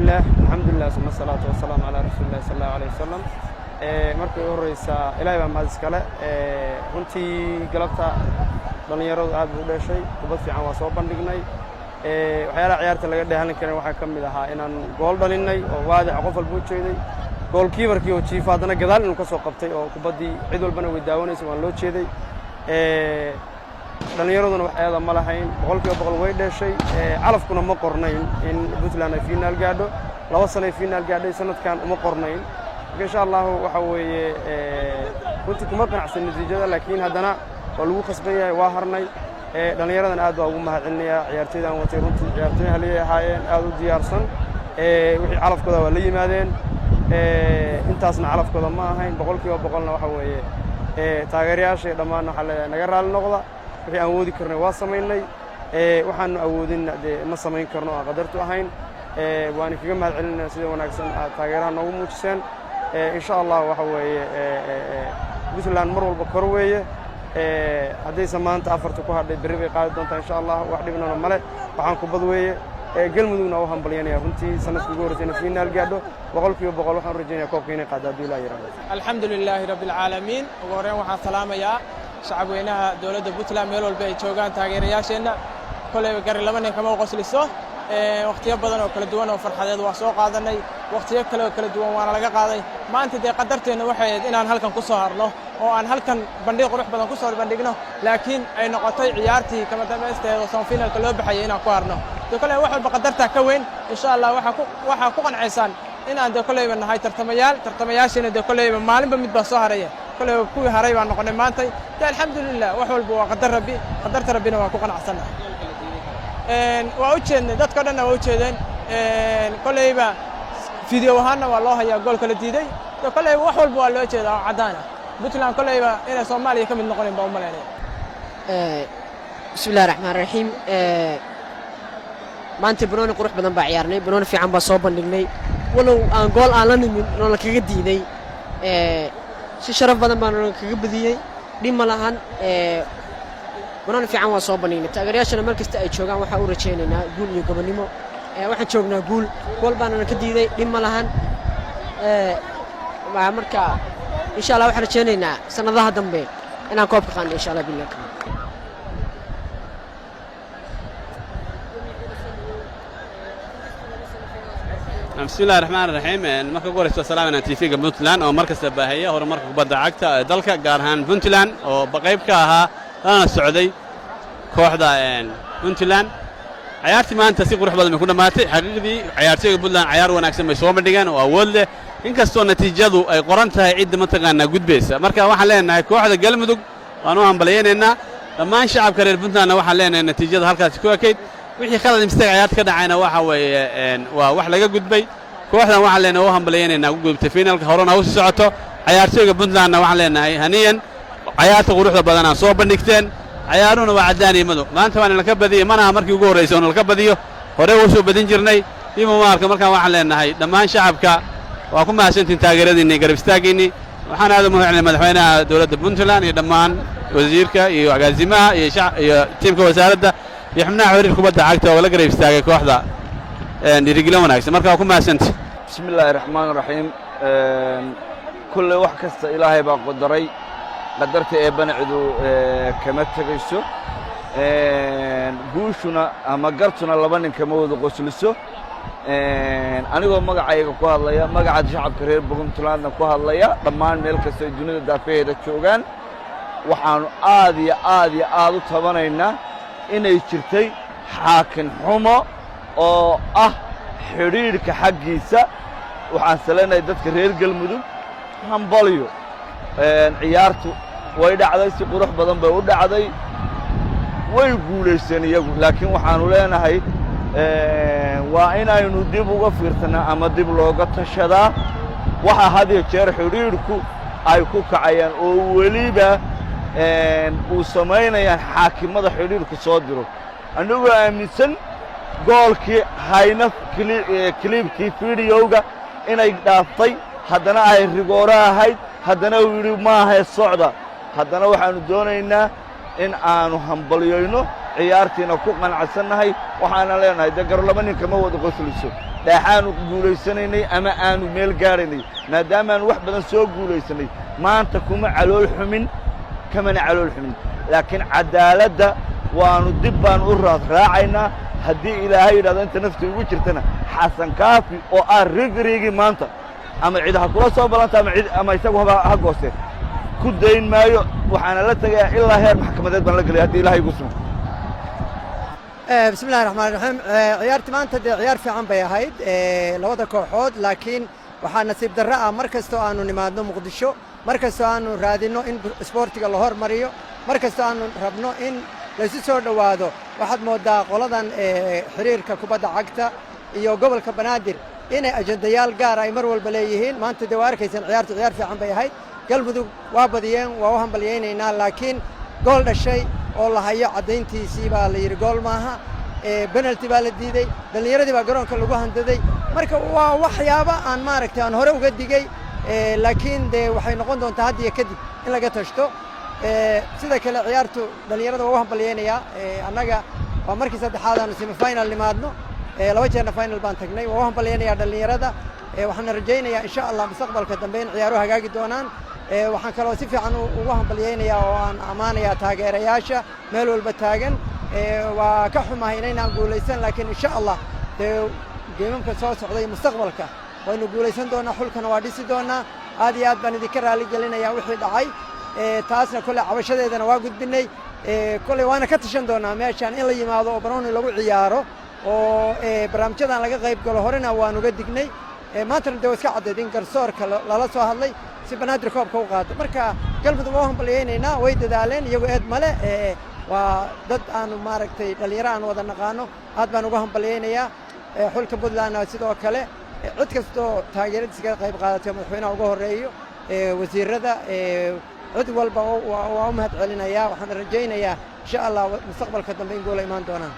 الله الحمد لله ثم الصلاة والسلام على رسول الله صلى الله عليه وسلم markii ugu horeysa ilaahay baa mahad iskale runtii galabta dhalinyaradu aad u dhashay kubad fiican waa soo bandhignay waxyaalaha ciyaarta laga dheehan karin waxa ka mid ahaa inaan gool dhalinay oo waadic qof walba u jeeday goolkiibarkii oo jiifa haddana gadaal inuu ka soo qabtay oo kubaddii cid walbana way daawanaysay waan loo jeeday dhalinyaraduna wax eeda ma lahayn boqolkiiba boqol way dhashay calafkuna ma qornayn in Puntland ay finaal gaadho 2 sano ay finaal gaadhay sanadkan uma qornayn إن شاء الله وحوي كنت كمرقنا عشان النتيجة لكن هذانا واللو خصبية واهرني لأن يردنا أدوا وما هالنيا عيارتنا وتيرون عيارتنا هلي هاين أدوا ديارسن وحي علف كذا ولا مادين أنت أصلا علف كذا ما هين بقول كيو بقولنا وحوي تاجرياش لما نحل نجرى النقطة في أودي كرنا واصميني وحن أودين نصمين كرنا قدرت هين وأنا في جمع العلم سيد وناقصن تاجرنا نوموشسن إن شاء الله وحوي Puntland مر والبكروية هذه زمان تأفرت كوها بريبي قاعد دونتا إن شاء الله واحد مننا ملء وحنكو بدوية قل مدونا وهم بليانية بنتي سنة بجورتين فينا الجادو وقول كيو بقول وحن رجينا كوكيني قاعد دولا يرى الحمد لله رب العالمين وقرين وحن سلامة يا شعبنا دولة Puntland ميلول بيت شوغان تاجرياشنا كل قرر لمن كمان وقصل الصه وقتيا بدن oo kala duwan oo farxadeed wax soo qaadanay waqtiyo kale oo kala duwan waana laga qaaday maanta de qadarteena waxay inaan halkan ku soo harno oo aan halkan bandhig qurux badan ku soo bandhigno laakiin ay noqotay ciyaartii kama dambaysteed oo finalka loo baxay inaan ku harno de kale wax walba qadarta ka weyn insha Allah waxa ku qancaysan inaan de kale nahay tartamayaashina de kale maalinba mid ba soo haraya kale kuwii haray baan noqonay maanta alxamdulillah wax walba waa qadarta rabbina waa ku qanacsanahay وأوجدنا ده كنا وأوجدنا كليبا فيديو هانا والله يا جول كل تيدي ده كليبا وحول بوالله كذا عدانا Puntland كليبا إلى صوماليا كم النقطين بأمالنا بسم الله الرحمن الرحيم ما أنت بنون قروح بدن بعيارني بنون في عم بصوب نجني ولو أن جول أعلن من لك جديدي شرف بدن بنون كجديدي دي ملاهن ونحن في عام وصوبنين تاجرياشنا مركز تأي شوغان وحا ورجيننا قول يقبنيمو waxaan joognaa gool baan ka diiday dhima lahan marka insha Allah waxaan rajaynaynaa sanadaha dambe inaan koob ka qaadno insha Allah billah بسم الله الرحمن الرحيم marka ugu horeysa salaamana TV-ga Puntland oo markasta baahaya horumarka kubadda cagta dalka gaar ahaan Puntland oo qayb ka ahaa أنا سعودي كوحدة Puntland عيارتي ما أنت سيقول حبض من كنا ماتي حقيقي عيارتي Puntland عيار وناكسن مسوى مدقان وأول إن كستو نتيجة أي قرنتها عد منطقة جود بيس مركز واحد لنا كوحدة قلم دق وأنهم بليين إننا لما نشعب كرير Puntland واحد لنا النتيجة هالكات تكون أكيد وحي خلد مستقع عيارت كده عينا واحد وواحد لقى جود بي كوحدة واحد لنا وهم بليين إننا جود تفين الكهرون أو ساعته عيارتي Puntland واحد لنا هنيا عيارته قروح بدنا صوب النكتين عيارون وعداني مدو ما أنت وانا الكبدية ما أنا مركي وجور رئيسون الكبدية هريو شو بدين جرني يوم مركا واحد لنا هاي لما شعبك وأكون ما سنتين تاجرين إني قريب استاجيني وحنا هذا مهم مدحونا دولة Puntland يدمان وزيرك يعزمها تيمك وزارة يحمنا حوري الكبدة عقته ولا قريب استاجك واحدة نرجلون عكس مركا أكون ما سنت بسم الله الرحمن الرحيم كل واحد كست إلهي بقدري قدرت بنعدو كما تجلسوا بوشنا أما قرتنا لبنان كمود قسلسوا أنا قام مقعد كوالله مقعد شعب كرير Puntland كوالله ضمان ملك السجون الدافئ الشوغان وحن آدي طبعاً إن يشتري حاكم حما أو حرير كحجيسة وحن سلنا يدك كرير قلمدو هم باليو عيارته ويدا عدي سقروح بدن بودا عدي ويقوليسن يقول لكن waxaanu leenahay waa inaynu dib uga fiirsanaa ama dib looga tashadaa waxa hadiyo jeer xiriirku ay ku kacayaan oo waliba uu sameynayaan xaakimada xiriirku soo diro anigu aaminsan goolkii hayna clipkii videoga inay dhaaftay haddana ay rigoora ahayd haddana uu yiri ma aha socda haddana waxaanu doonaynaa in aanu hambaliyayno ciyaartiina ku qanacsanahay waxaana leenahay dagar laba nin kama wada qosliso dheexaanu guulaysanaynay ama aanu meel gaaraynay maadaamaanu wax badan soo guulaysanay maanta kuma calool xumin kamana calool xumin laakiin cadaaladda waanu dib baan u raacaynaa haddii ilaahay yidhahdo inta nafta ugu jirtana xasan kaafi oo ah rigriigii maanta ama cid ha kula soo ballanta ama isagu ha goosteen ku dayn maayo waxaana la tegayaa ilaa heer maxkamadeed baan la gelaya haddii ilaahay igu sumo بسم الله الرحمن الرحيم ciyaartii maanta dee ciyaar fiican bay ahayd labada kooxood laakiin waxaa nasiib darro ah mar kastoo aanu nimaadno muqdisho mar kastoo aanu raadinno in isboortiga la hormariyo mar kastoo aanu rabno in laysu soo dhowaado waxaad mooddaa qoladan xiriirka kubadda cagta iyo gobolka banaadir inay ajandayaal gaar ay mar walba leeyihiin maanta dee waa arkaysaan ciyaartu ciyaar fiican bay ahayd galmudug waa badiyeen waa u hambalyaynaynaa laakiin gool dhashay oo la hayo caddayntiisii baa la yidhi gool maaha penalty baa la diiday dhallinyaradii baa garoonka lagu handaday marka waa waxyaabo aan maaragtay aan hore uga digey laakiin dee waxay noqon doontaa had iyo kadib in laga tashto sida kale ciyaartu dhallinyarada waa u hambalyaynayaa annaga waa markii saddexaad aanu semifinal nimaadno laba jeerna final baan tagnay waa u hambalyaynayaa dhallinyarada waxaana rajaynayaa insha allah mustaqbalka dambe in ciyaaruhu hagaagi doonaan waxaan kaloo si fiican ugu hambalyaynayaa oo aan ammaanayaa taageerayaasha meel walba taagan waa ka xumahay inaynaan guulaysan laakiin insha allah dee geemamka soo socday mustaqbalka waynu guulaysan doonaa xulkana waa dhisi doonaa aad iyo aad baan idinka raali gelinayaa wixii dhacay taasna kolley cabashadeedana waa gudbinay kolley waana ka tashan doonaa meeshaan in la yimaado oo banooni lagu ciyaaro oo barnaamijyadan laga qayb galo horena waan uga dignay maantana dee waa iska caddayd in garsoorka lala soo hadlay si banaadir koobka u qaado marka galmudug waa u hambalyaynaynaa way dadaaleen iyagoo eed male waa dad aanu maaragtay dhallinyaro aan wada naqaano aad baan uga hambalyaynayaa xulka puntlandna sidoo kale cid kastoo taageeradiisa ka qayb qaadatay madaxweynaha uga horreeyo wasiirada cid walba waa u mahad celinayaa waxaan rajaynayaa insha allah mustaqbalka dambe in goola imaan doonaan